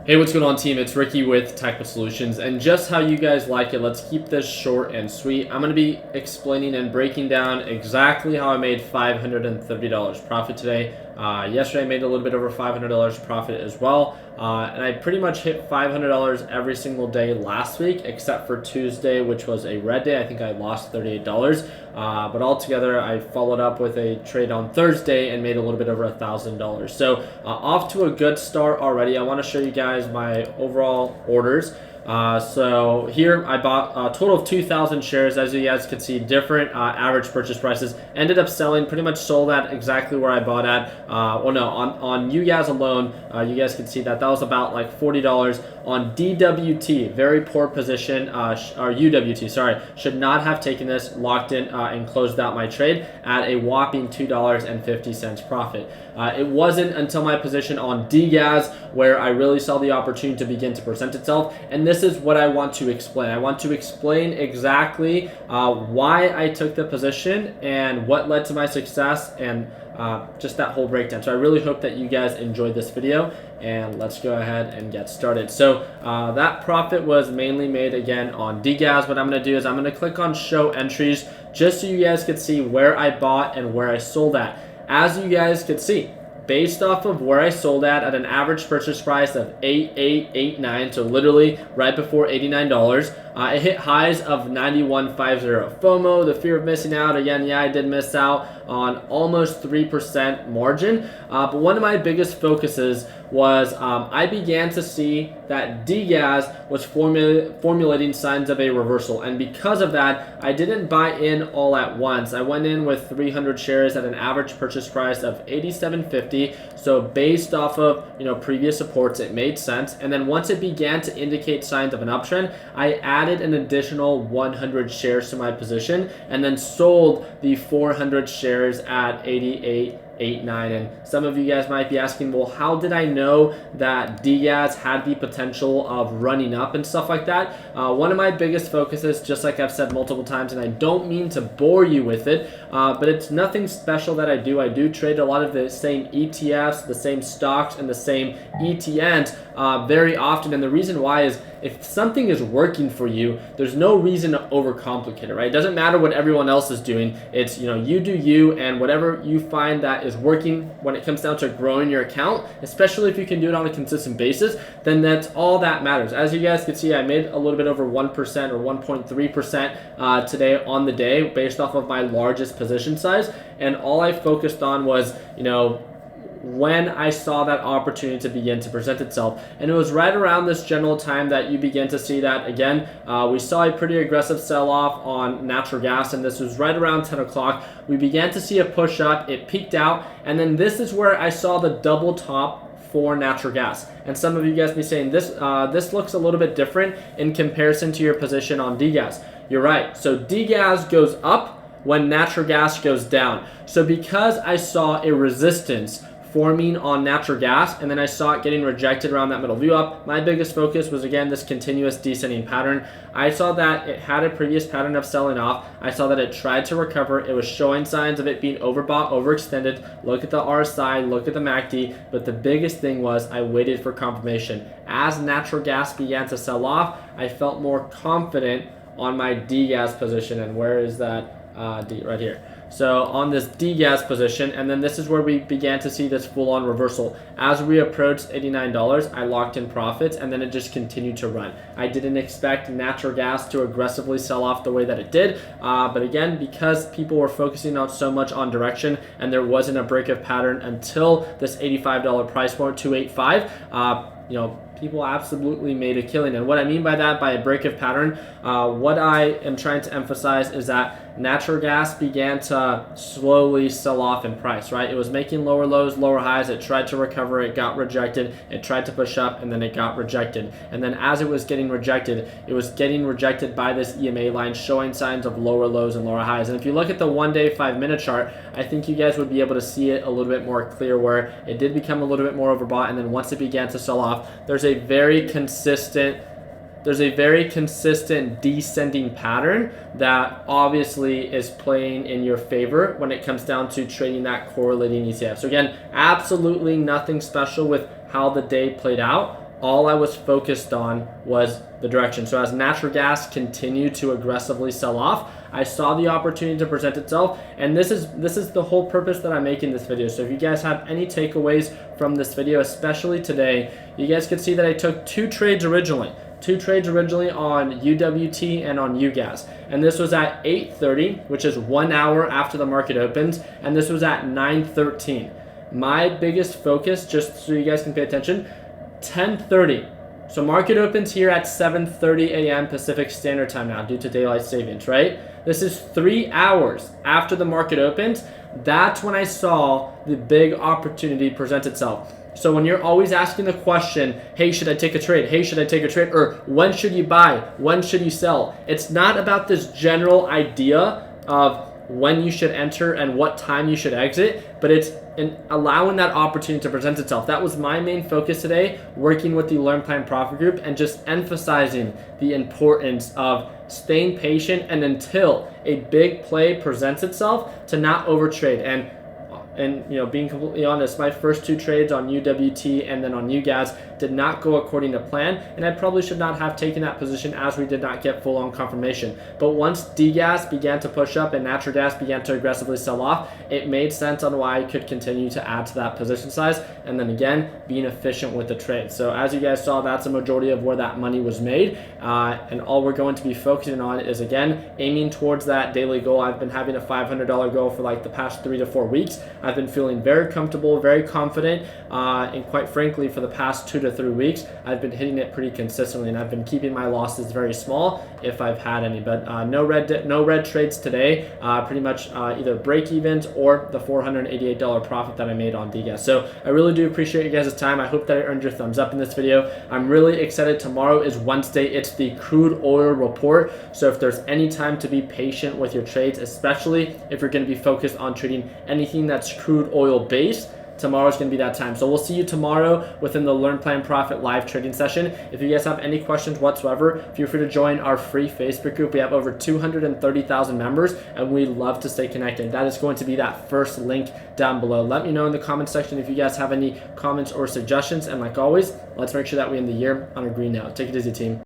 Hey, what's going on, team? It's Ricky with Technical Solutions, and just how you guys like it, let's keep this short and sweet. I'm going to be explaining and breaking down exactly how I made $530 profit today. Yesterday I made a little bit over $500 profit as well, and I pretty much hit $500 every single day last week, except for Tuesday, which was a red day. I think I lost $38, but altogether I followed up with a trade on Thursday and made a little bit over $1,000. So off to a good start already. I want to show you guys my overall orders. So here I bought a total of 2,000 shares. As you guys can see, different average purchase prices. Ended up selling, pretty much sold at exactly where I bought at. Well, no, on you guys alone, you guys can see that was about like $40. On DWT, very poor position, or UWT, sorry, should not have taken this, locked in and closed out my trade at a whopping $2.50 profit. It wasn't until my position on DGAS where I really saw the opportunity to begin to present itself, and this is what I want to explain. I want to explain exactly why I took the position and what led to my success, and just that whole breakdown. So I really hope that you guys enjoyed this video, and let's go ahead and get started. So that profit was mainly made again on DGAS. What I'm going to do is I'm going to click on show entries just so you guys could see where I bought and where I sold at. As you guys could see, based off of where I sold at an average purchase price of $88.89, so literally right before $89, it hit highs of 91.50. FOMO, the fear of missing out. Again, yeah, I did miss out on almost 3% margin. But one of my biggest focuses was I began to see that DGAS was formulating signs of a reversal. And because of that, I didn't buy in all at once. I went in with 300 shares at an average purchase price of $87.50. So based off of previous supports, it made sense. And then once it began to indicate signs of an uptrend, I added an additional 100 shares to my position and then sold the 400 shares at 88.89. And some of you guys might be asking, well, how did I know that DGAS had the potential of running up and stuff like that? One of my biggest focuses, just like I've said multiple times, and I don't mean to bore you with it, but it's nothing special that I do. I do trade a lot of the same ETFs, the same stocks, and the same ETNs very often. And the reason why is if something is working for you, there's no reason to overcomplicate it, right? It doesn't matter what everyone else is doing. It's, you do you, and whatever you find that is working when it comes down to growing your account, especially if you can do it on a consistent basis, then that's all that matters. As you guys can see, I made a little bit over 1% or 1.3% today on the day based off of my largest position size. And all I focused on was, when I saw that opportunity to begin to present itself. And it was right around this general time that you begin to see that again. We saw a pretty aggressive sell-off on natural gas, and this was right around 10 o'clock. We began to see a push up, it peaked out, and then this is where I saw the double top for natural gas. And some of you guys be saying this looks a little bit different in comparison to your position on DGAS. You're right. So DGAS goes up when natural gas goes down. So because I saw a resistance forming on natural gas, and then I saw it getting rejected around that middle view up, my biggest focus was again this continuous descending pattern. I saw that it had a previous pattern of selling off. I saw that it tried to recover. It was showing signs of it being overbought, overextended. Look at the RSI, look at the MACD, but the biggest thing was I waited for confirmation. As natural gas began to sell off, I felt more confident on my DGAS position. And where is that D? Right here. So on this DGAS position, and then this is where we began to see this full-on reversal. As we approached $89, I locked in profits, and then it just continued to run. I didn't expect natural gas to aggressively sell off the way that it did, but again, because people were focusing on so much on direction, and there wasn't a break of pattern until this $85 price point, $285, people absolutely made a killing. And what I mean by that, by a break of pattern, what I am trying to emphasize is that natural gas began to slowly sell off in price, right? It was making lower lows, lower highs. It tried to recover. It got rejected. It tried to push up, and then it got rejected. And then as it was getting rejected, it was getting rejected by this EMA line showing signs of lower lows and lower highs. And if you look at the 1-day 5-minute chart, I think you guys would be able to see it a little bit more clear where it did become a little bit more overbought. And then once it began to sell off, there's a very consistent descending pattern that obviously is playing in your favor when it comes down to trading that correlating ETF. So again, absolutely nothing special with how the day played out. all I was focused on was the direction. So as natural gas continued to aggressively sell off, I saw the opportunity to present itself, and this is the whole purpose that I'm making this video. So if you guys have any takeaways from this video, especially today, you guys could see that I took two trades originally on UWT and on UGAS. And this was at 8:30, which is 1 hour after the market opens, and this was at 9:13. My biggest focus, just so you guys can pay attention, 10:30. So market opens here at 7:30 a.m. Pacific Standard Time now due to daylight savings, right? This is 3 hours after the market opens. That's when I saw the big opportunity present itself. So when you're always asking the question, hey, should I take a trade? Hey, should I take a trade? Or when should you buy? When should you sell? It's not about this general idea of when you should enter and what time you should exit, but it's in allowing that opportunity to present itself. That was my main focus today, working with the Learn Plan Profit Group and just emphasizing the importance of staying patient and until a big play presents itself to not overtrade. And you know, being completely honest, my first two trades on UWT and then on UGAS did not go according to plan, and I probably should not have taken that position as we did not get full-on confirmation. But once DGAS began to push up and natural gas began to aggressively sell off, it made sense on why I could continue to add to that position size, and then again, being efficient with the trade. So as you guys saw, that's a majority of where that money was made, and all we're going to be focusing on is, again, aiming towards that daily goal. I've been having a $500 goal for like the past 3 to 4 weeks. I've been feeling very comfortable, very confident, and quite frankly, for the past 2 to 3 weeks, I've been hitting it pretty consistently, and I've been keeping my losses very small if I've had any. But no red trades today. Pretty much either break evens or the $488 profit that I made on DGAS. So I really do appreciate you guys' time. I hope that I earned your thumbs up in this video. I'm really excited. Tomorrow is Wednesday. It's the crude oil report. So if there's any time to be patient with your trades, especially if you're going to be focused on trading anything that's crude oil based, tomorrow's going to be that time. So we'll see you tomorrow within the Learn Plan Profit live trading session. If you guys have any questions whatsoever, feel free to join our free Facebook group. We have over 230,000 members, and we love to stay connected. That is going to be that first link down below. Let me know in the comment section if you guys have any comments or suggestions. And like always, let's make sure that we end the year on a green note. Take it easy, team.